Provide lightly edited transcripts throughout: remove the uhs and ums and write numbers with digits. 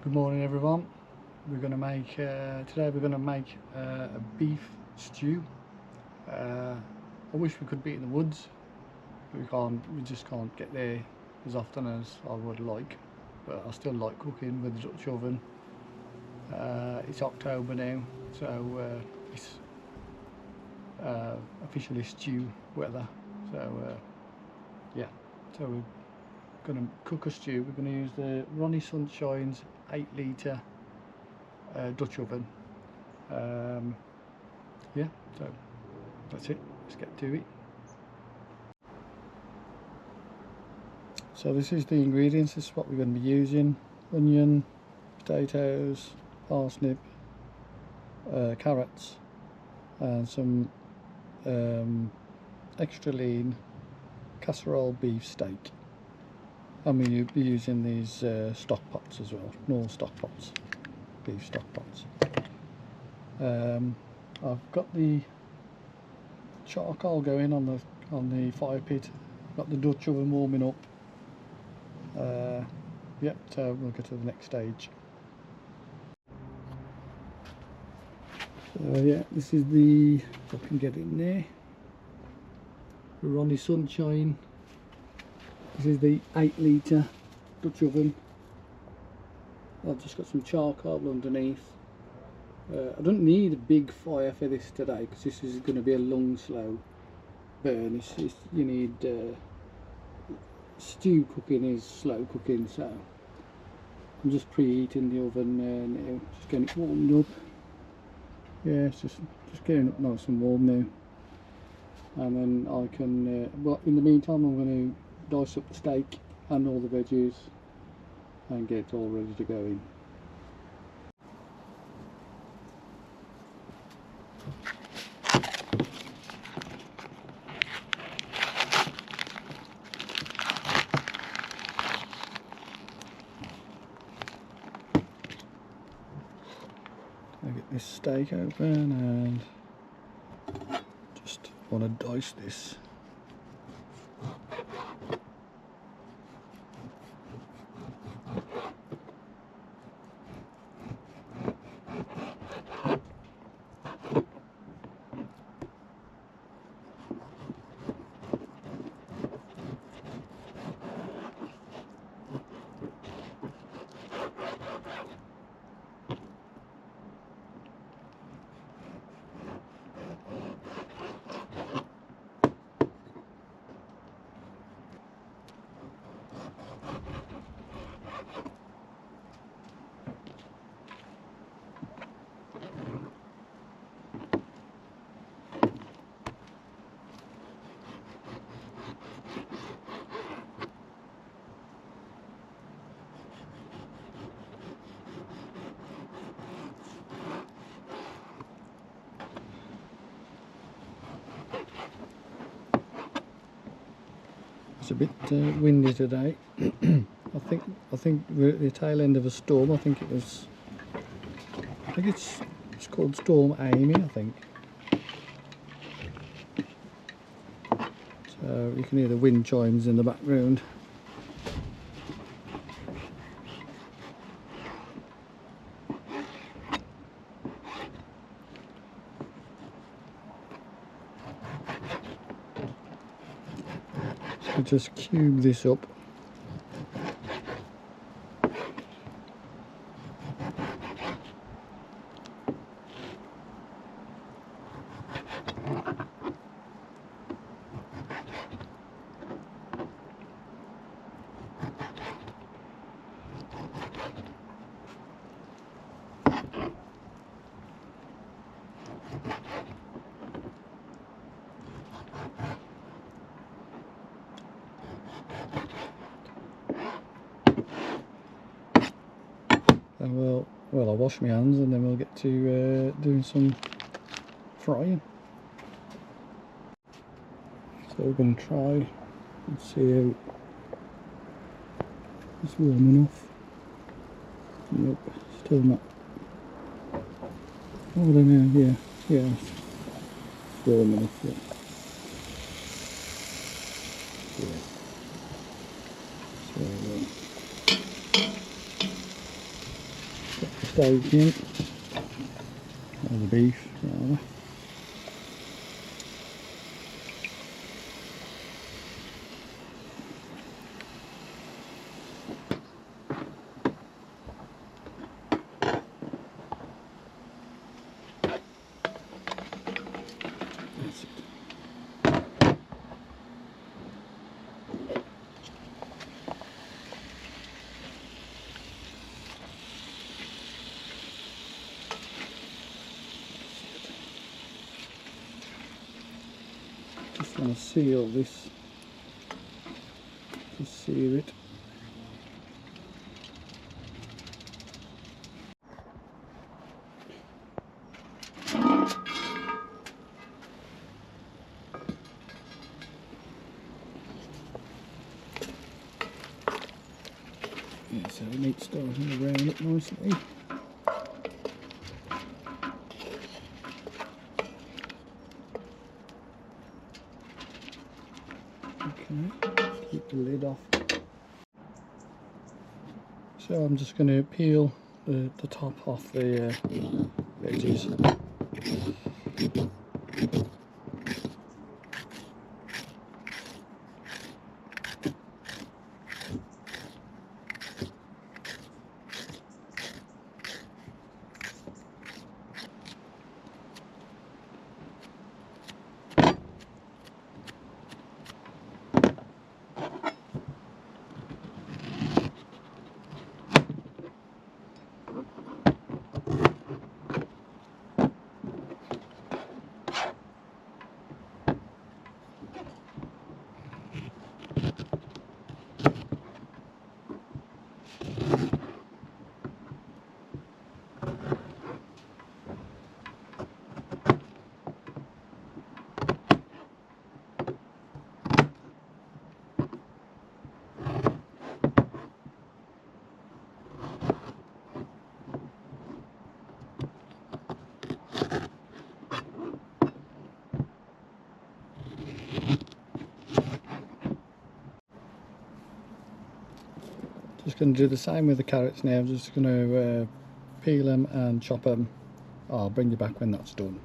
Good morning everyone. We're going to make today we're going to make a beef stew. I wish we could be in the woods, but we just can't get there as often as I would like, but I still like cooking with the Dutch oven. It's October now, so it's officially stew weather, so yeah, so we're going to cook a stew. We're going to use the Ronnie Sunshine's 8 litre Dutch oven. Yeah, so that's it. Let's get to it. So this is the ingredients. This is what we're going to be using: onion, potatoes, parsnip, carrots, and some extra lean casserole beef steak. And we'll be using these stock pots as well, normal stock pots, beef stock pots. I've got the charcoal going on the fire pit. Got the Dutch oven warming up. Yep, so we'll go to the next stage. So yeah, this is the, if I can get in there, the Ronnie Sunshine. This is the 8 litre Dutch oven. I've just got some charcoal underneath. I don't need a big fire for this today because this is going to be a long, slow burn. You need stew cooking is slow cooking, so I'm just preheating the oven now, just getting it warmed up. Yeah, it's just getting up nice and warm now, and then I can. Well, in the meantime, I'm going to dice up the steak and all the veggies and get it all ready to go in. I get this steak open and just want to dice this. It's a bit windy today. I think we're at the tail end of a storm. I think it's called Storm Amy, I think. So you can hear the wind chimes in the background. So just cube this up. And well, I'll wash my hands and then we'll get to doing some frying. So we're going to try and see how it's warm enough. Nope, still not. Oh, I don't know, yeah, it's warm enough, yeah. So bacon, or the beef rather. That's it. Just going to seal this, to seal it. Yeah, so the meat's starting to brown up nicely. Okay, keep the lid off. So I'm just going to peel the top off the veggies. Just going to do the same with the carrots now. I'm just going to peel them and chop them. I'll bring you back when that's done.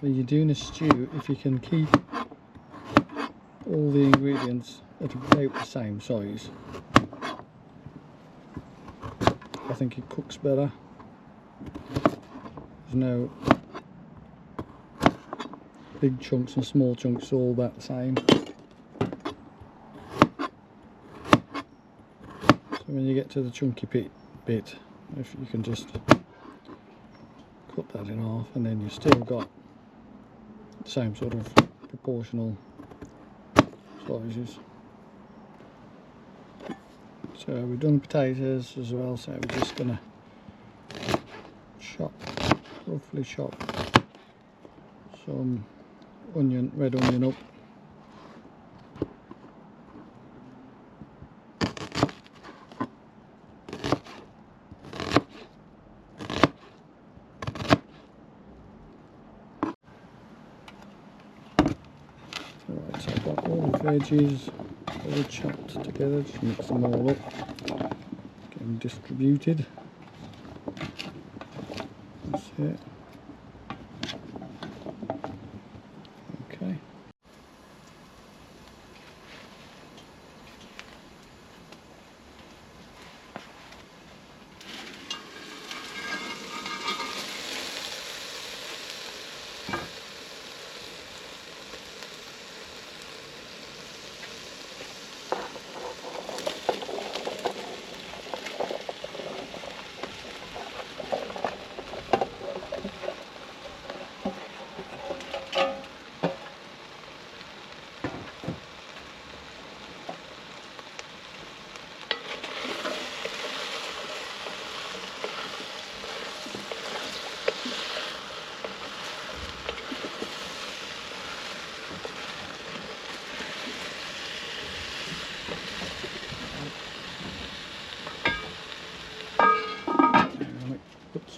When you're doing a stew, if you can keep all the ingredients at about the same size, I think it cooks better. There's no big chunks and small chunks, all about the same. So when you get to the chunky bit, if you can just cut that in half, and then you've still got the same sort of proportional sizes. So we've done potatoes as well, so we're just going to roughly chop some red onion up. Right, so I've got all the veggies all chopped together, just mix them all up, get them distributed. That's it. Okay.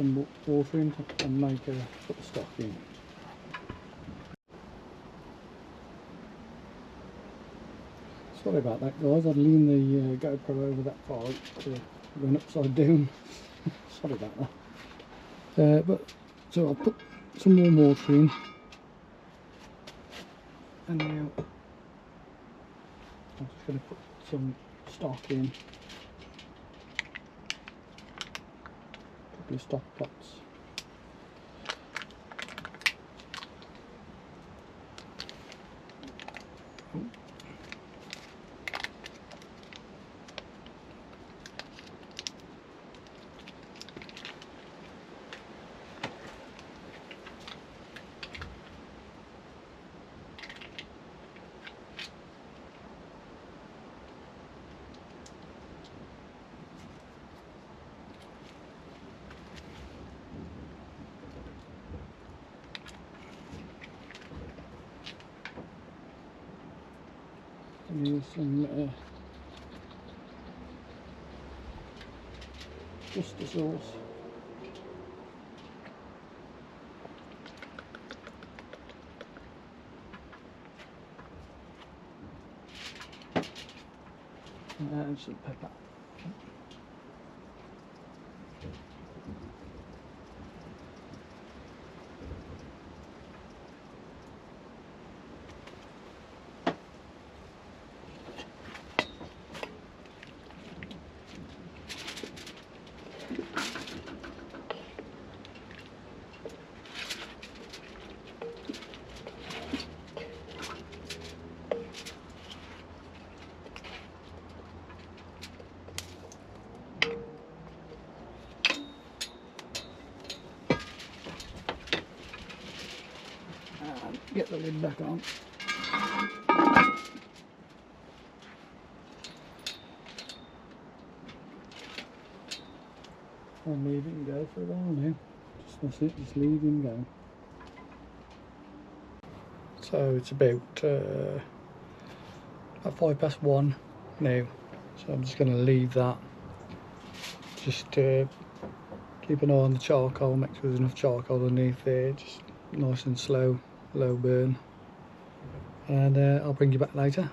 some water in and make put the stock in. Sorry about that, guys. I'd lean the GoPro over that far to run upside down. Sorry about that. So I'll put some more water in, and now I'm just going to put some stock in. A couple of stock pots. And here's some Worcester sauce. And some pepper. Get the lid back on. I'll leave him go for a while now. That's it, just leave him go. So it's about 1:05 now, so I'm just going to leave that. Just keep an eye on the charcoal, make sure there's enough charcoal underneath there, just nice and slow, low burn, and I'll bring you back later.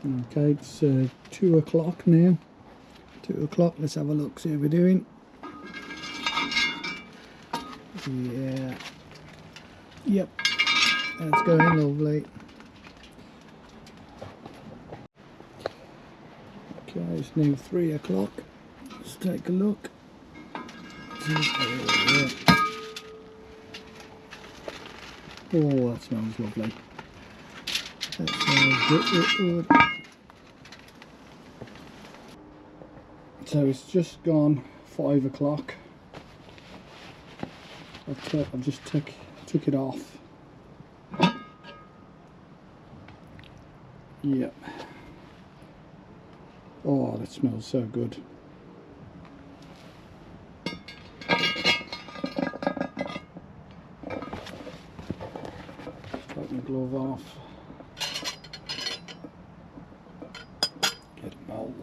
Okay, it's 2 o'clock now. 2 o'clock, let's have a look, see how we're doing. Yeah, yep, that's going lovely. Okay, it's now 3 o'clock. Let's take a look. Oh, that smells lovely. That smells good. So it's just gone 5 o'clock. I've just took it off. Yep. Oh, that smells so good. Take my glove off. Get them all.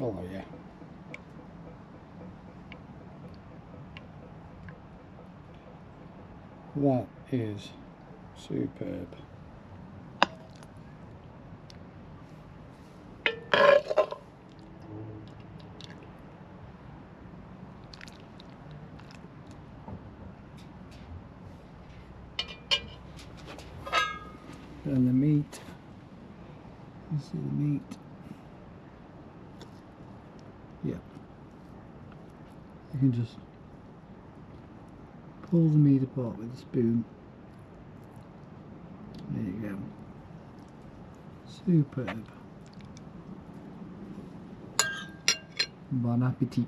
Oh yeah. That is superb. And the meat. You see the meat. Yeah. You can just pull the meat apart with a spoon. There you go. Superb. Bon appetit.